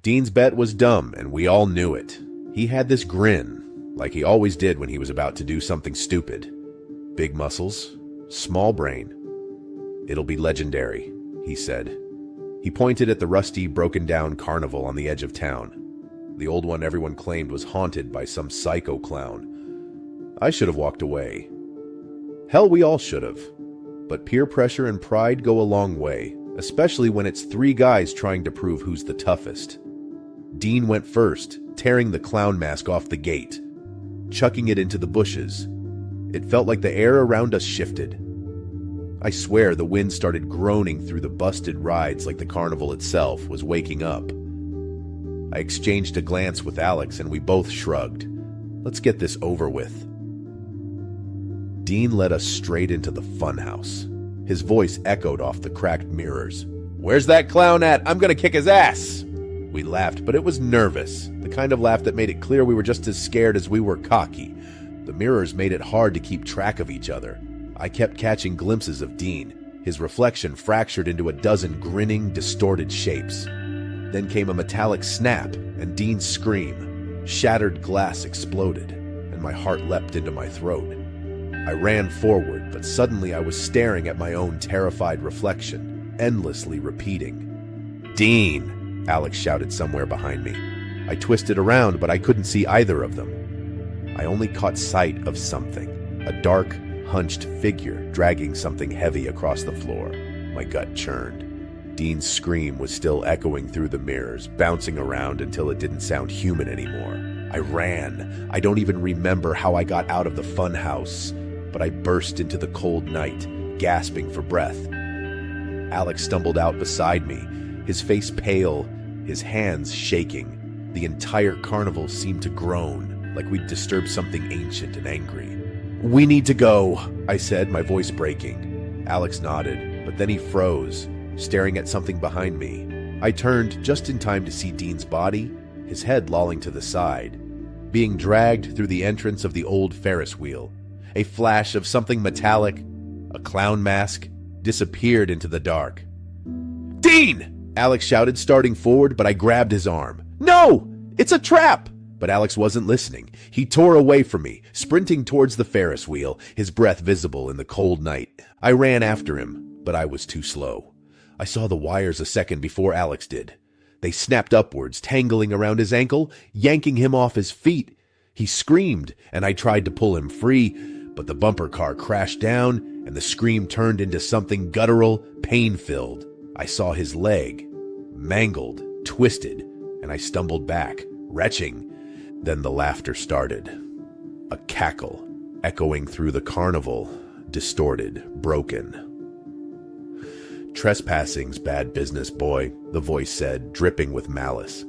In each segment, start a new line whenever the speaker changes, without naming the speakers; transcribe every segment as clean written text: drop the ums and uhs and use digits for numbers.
Dean's bet was dumb, and we all knew it. He had this grin, like he always did when he was about to do something stupid. Big muscles, small brain. "It'll be legendary," he said. He pointed at the rusty, broken-down carnival on the edge of town. The old one everyone claimed was haunted by some psycho clown. I should have walked away. Hell, we all should have. But peer pressure and pride go a long way, especially when it's three guys trying to prove who's the toughest. Dean went first, tearing the clown mask off the gate, chucking it into the bushes. It felt like the air around us shifted. I swear the wind started groaning through the busted rides like the carnival itself was waking up. I exchanged a glance with Alex and we both shrugged. Let's get this over with. Dean led us straight into the funhouse. His voice echoed off the cracked mirrors. "Where's that clown at? I'm gonna kick his ass!" We laughed, but it was nervous, the kind of laugh that made it clear we were just as scared as we were cocky. The mirrors made it hard to keep track of each other. I kept catching glimpses of Dean, his reflection fractured into a dozen grinning, distorted shapes. Then came a metallic snap, and Dean's scream. Shattered glass exploded, and my heart leapt into my throat. I ran forward, but suddenly I was staring at my own terrified reflection, endlessly repeating. "Dean!" Alex shouted somewhere behind me. I twisted around, but I couldn't see either of them. I only caught sight of something, a dark, hunched figure dragging something heavy across the floor. My gut churned. Dean's scream was still echoing through the mirrors, bouncing around until it didn't sound human anymore. I ran. I don't even remember how I got out of the fun house, but I burst into the cold night, gasping for breath. Alex stumbled out beside me, his face pale, his hands shaking. The entire carnival seemed to groan, like we'd disturbed something ancient and angry. "We need to go," I said, my voice breaking. Alex nodded, but then he froze, staring at something behind me. I turned just in time to see Dean's body, his head lolling to the side, being dragged through the entrance of the old Ferris wheel. A flash of something metallic, a clown mask, disappeared into the dark. "Dean!" Alex shouted, starting forward, but I grabbed his arm. "No! It's a trap!" But Alex wasn't listening. He tore away from me, sprinting towards the Ferris wheel, his breath visible in the cold night. I ran after him, but I was too slow. I saw the wires a second before Alex did. They snapped upwards, tangling around his ankle, yanking him off his feet. He screamed, and I tried to pull him free, but the bumper car crashed down, and the scream turned into something guttural, pain-filled. I saw his leg, mangled, twisted, and I stumbled back, retching. Then the laughter started. A cackle, echoing through the carnival, distorted, broken. "Trespassing's bad business, boy," the voice said, dripping with malice.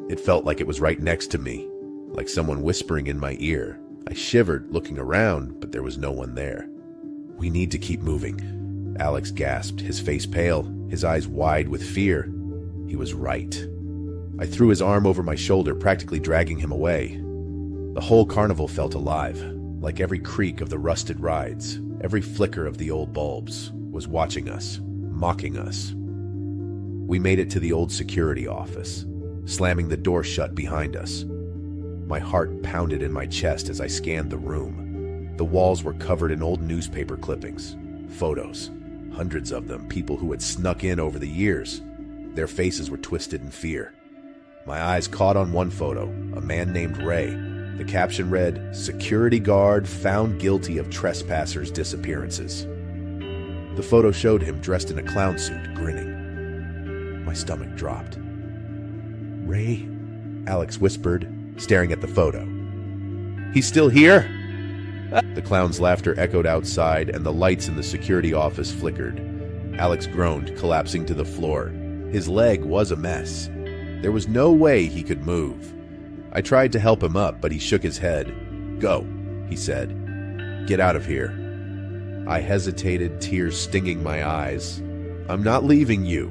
It felt like it was right next to me, like someone whispering in my ear. I shivered, looking around, but there was no one there. "We need to keep moving," Alex gasped, his face pale, his eyes wide with fear. He was right. I threw his arm over my shoulder, practically dragging him away. The whole carnival felt alive, like every creak of the rusted rides, every flicker of the old bulbs, was watching us, mocking us. We made it to the old security office, slamming the door shut behind us. My heart pounded in my chest as I scanned the room. The walls were covered in old newspaper clippings, photos, hundreds of them, people who had snuck in over the years. Their faces were twisted in fear. My eyes caught on one photo, a man named Ray. The caption read, "Security guard found guilty of trespassers' disappearances." The photo showed him dressed in a clown suit, grinning. My stomach dropped. "Ray?" Alex whispered, staring at the photo. "He's still here?" The clown's laughter echoed outside, and the lights in the security office flickered. Alex groaned, collapsing to the floor. His leg was a mess. There was no way he could move. I tried to help him up, but he shook his head. "Go," he said. "Get out of here." I hesitated, tears stinging my eyes. "I'm not leaving you."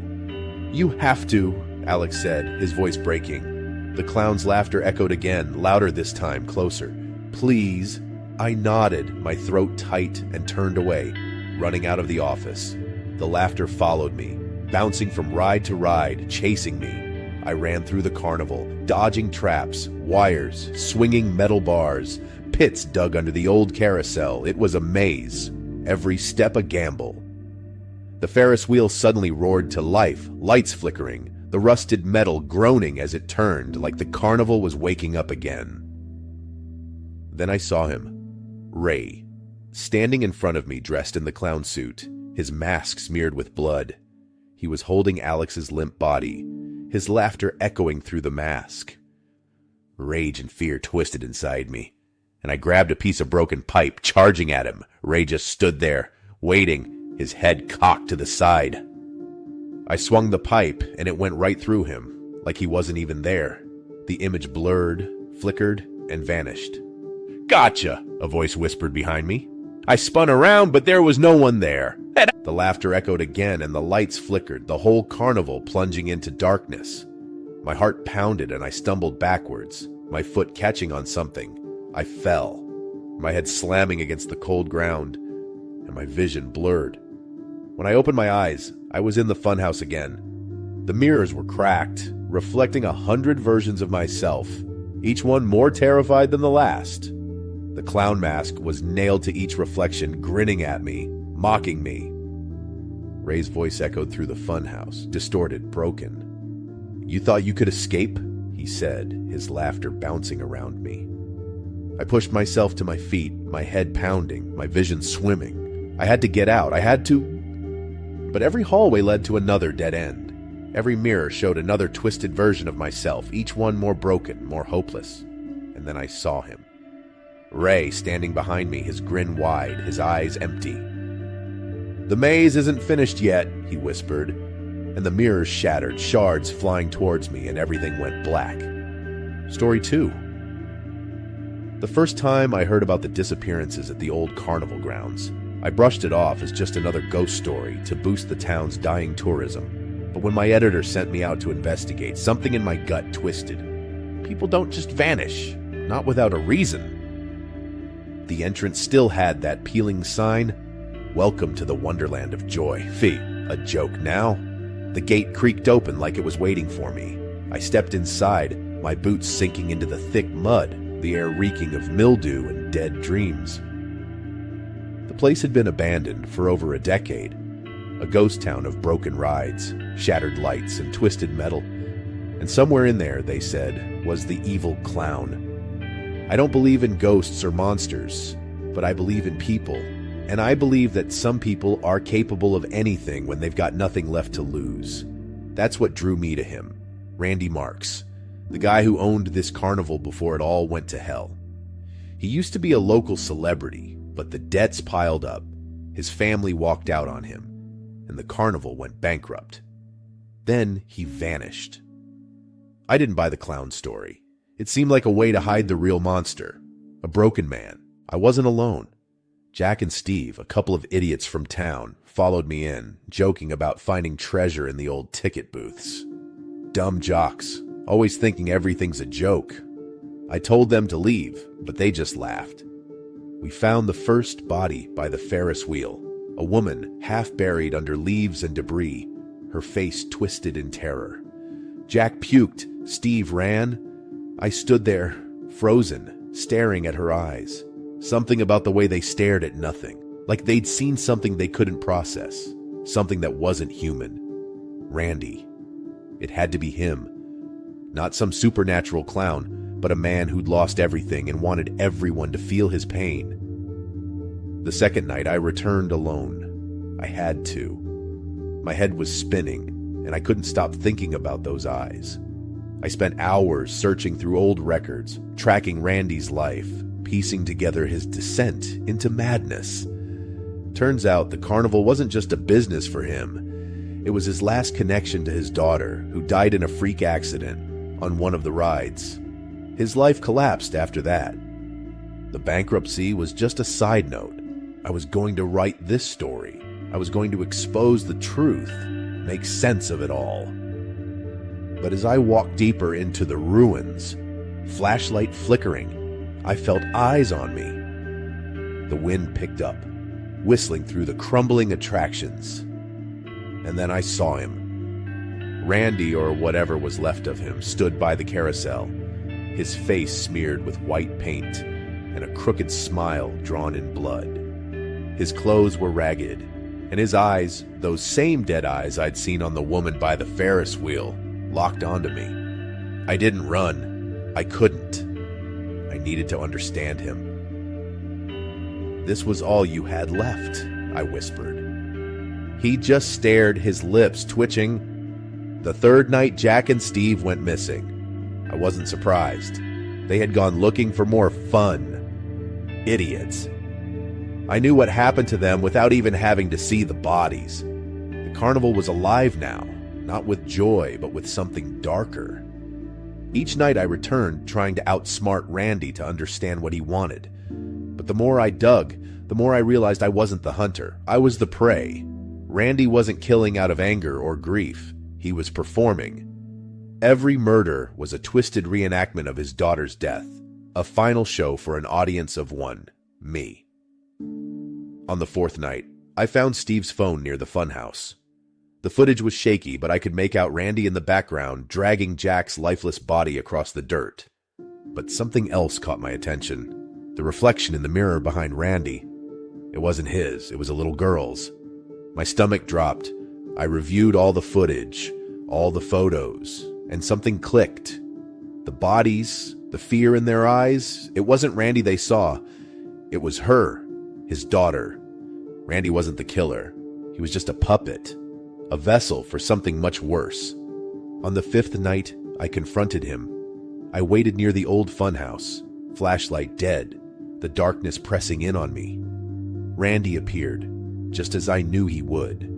"You have to," Alex said, his voice breaking. The clown's laughter echoed again, louder this time, closer. "Please." I nodded, my throat tight, and turned away, running out of the office. The laughter followed me, bouncing from ride to ride, chasing me. I ran through the carnival, dodging traps, wires, swinging metal bars, pits dug under the old carousel. It was a maze, every step a gamble. The Ferris wheel suddenly roared to life, lights flickering, the rusted metal groaning as it turned, like the carnival was waking up again. Then I saw him, Ray, standing in front of me dressed in the clown suit, his mask smeared with blood. He was holding Alex's limp body, his laughter echoing through the mask. Rage and fear twisted inside me, and I grabbed a piece of broken pipe, charging at him. Ray just stood there, waiting, his head cocked to the side. I swung the pipe, and it went right through him, like he wasn't even there. The image blurred, flickered, and vanished. "Gotcha!" a voice whispered behind me. I spun around, but there was no one there. The laughter echoed again, and the lights flickered, the whole carnival plunging into darkness. My heart pounded, and I stumbled backwards, my foot catching on something. I fell, my head slamming against the cold ground, and my vision blurred. When I opened my eyes, I was in the funhouse again. The mirrors were cracked, reflecting 100 versions of myself, each one more terrified than the last. The clown mask was nailed to each reflection, grinning at me, mocking me. Ray's voice echoed through the funhouse, distorted, broken. "You thought you could escape?" he said, his laughter bouncing around me. I pushed myself to my feet, my head pounding, my vision swimming. I had to get out, I had to... But every hallway led to another dead end. Every mirror showed another twisted version of myself, each one more broken, more hopeless. And then I saw him. Ray standing behind me, his grin wide, his eyes empty. "The maze isn't finished yet," he whispered, and the mirrors shattered, shards flying towards me, and everything went black. Story 2. The first time I heard about the disappearances at the old carnival grounds, I brushed it off as just another ghost story to boost the town's dying tourism. But when my editor sent me out to investigate, something in my gut twisted. People don't just vanish, not without a reason. The entrance still had that peeling sign, "Welcome to the Wonderland of Joy." Fee, a joke now. The gate creaked open like it was waiting for me. I stepped inside, my boots sinking into the thick mud, the air reeking of mildew and dead dreams. The place had been abandoned for over a decade, a ghost town of broken rides, shattered lights, and twisted metal. And somewhere in there, they said, was the evil clown. I don't believe in ghosts or monsters, but I believe in people. And I believe that some people are capable of anything when they've got nothing left to lose. That's what drew me to him, Randy Marks, the guy who owned this carnival before it all went to hell. He used to be a local celebrity, but the debts piled up. His family walked out on him, and the carnival went bankrupt. Then he vanished. I didn't buy the clown story. It seemed like a way to hide the real monster, a broken man. I wasn't alone. Jack and Steve, a couple of idiots from town, followed me in, joking about finding treasure in the old ticket booths. Dumb jocks, always thinking everything's a joke. I told them to leave, but they just laughed. We found the first body by the Ferris wheel, a woman half buried under leaves and debris, her face twisted in terror. Jack puked, Steve ran. I stood there, frozen, staring at her eyes. Something about the way they stared at nothing, like they'd seen something they couldn't process, something that wasn't human. Randy. It had to be him. Not some supernatural clown, but a man who'd lost everything and wanted everyone to feel his pain. The second night, I returned alone. I had to. My head was spinning, and I couldn't stop thinking about those eyes. I spent hours searching through old records, tracking Randy's life, piecing together his descent into madness. Turns out the carnival wasn't just a business for him. It was his last connection to his daughter, who died in a freak accident on one of the rides. His life collapsed after that. The bankruptcy was just a side note. I was going to write this story. I was going to expose the truth, make sense of it all. But as I walked deeper into the ruins, flashlight flickering, I felt eyes on me. The wind picked up, whistling through the crumbling attractions. And then I saw him. Randy, or whatever was left of him, stood by the carousel, his face smeared with white paint and a crooked smile drawn in blood. His clothes were ragged, and his eyes, those same dead eyes I'd seen on the woman by the Ferris wheel, locked onto me. I didn't run. I couldn't. I needed to understand him. "This was all you had left," I whispered. He just stared, his lips twitching. The third night Jack and Steve went missing. I wasn't surprised. They had gone looking for more fun. Idiots. I knew what happened to them without even having to see the bodies. The carnival was alive now, not with joy, but with something darker. Each night I returned, trying to outsmart Randy to understand what he wanted. But the more I dug, the more I realized I wasn't the hunter. I was the prey. Randy wasn't killing out of anger or grief. He was performing. Every murder was a twisted reenactment of his daughter's death, a final show for an audience of one, me. On the fourth night, I found Steve's phone near the funhouse. The footage was shaky, but I could make out Randy in the background dragging Jack's lifeless body across the dirt. But something else caught my attention. The reflection in the mirror behind Randy. It wasn't his, it was a little girl's. My stomach dropped. I reviewed all the footage, all the photos, and something clicked. The bodies, the fear in their eyes, it wasn't Randy they saw. It was her, his daughter. Randy wasn't the killer. He was just a puppet, a vessel for something much worse. On the fifth night, I confronted him. I waited near the old funhouse, flashlight dead, the darkness pressing in on me. Randy appeared, just as I knew he would.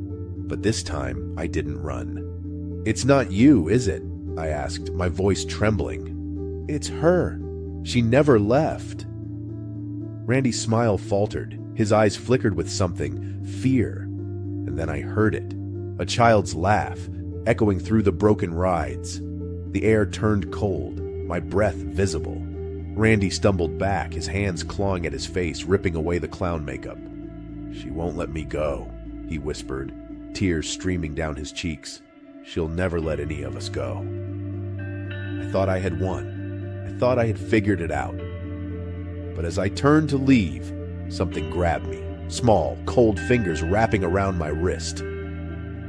But this time, I didn't run. "It's not you, is it?" I asked, my voice trembling. "It's her. She never left." Randy's smile faltered. His eyes flickered with something, fear. And then I heard it. A child's laugh, echoing through the broken rides. The air turned cold, my breath visible. Randy stumbled back, his hands clawing at his face, ripping away the clown makeup. "She won't let me go," he whispered, tears streaming down his cheeks. "She'll never let any of us go." I thought I had won. I thought I had figured it out. But as I turned to leave, something grabbed me, small, cold fingers wrapping around my wrist.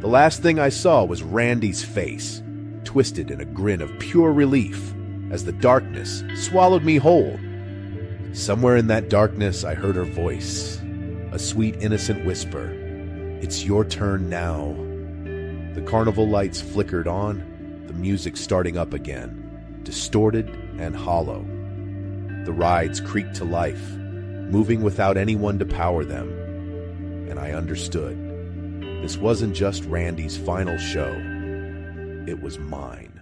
The last thing I saw was Randy's face, twisted in a grin of pure relief, as the darkness swallowed me whole. Somewhere in that darkness, I heard her voice, a sweet, innocent whisper. "It's your turn now." The carnival lights flickered on, the music starting up again, distorted and hollow. The rides creaked to life, moving without anyone to power them. And I understood. This wasn't just Randy's final show. It was mine.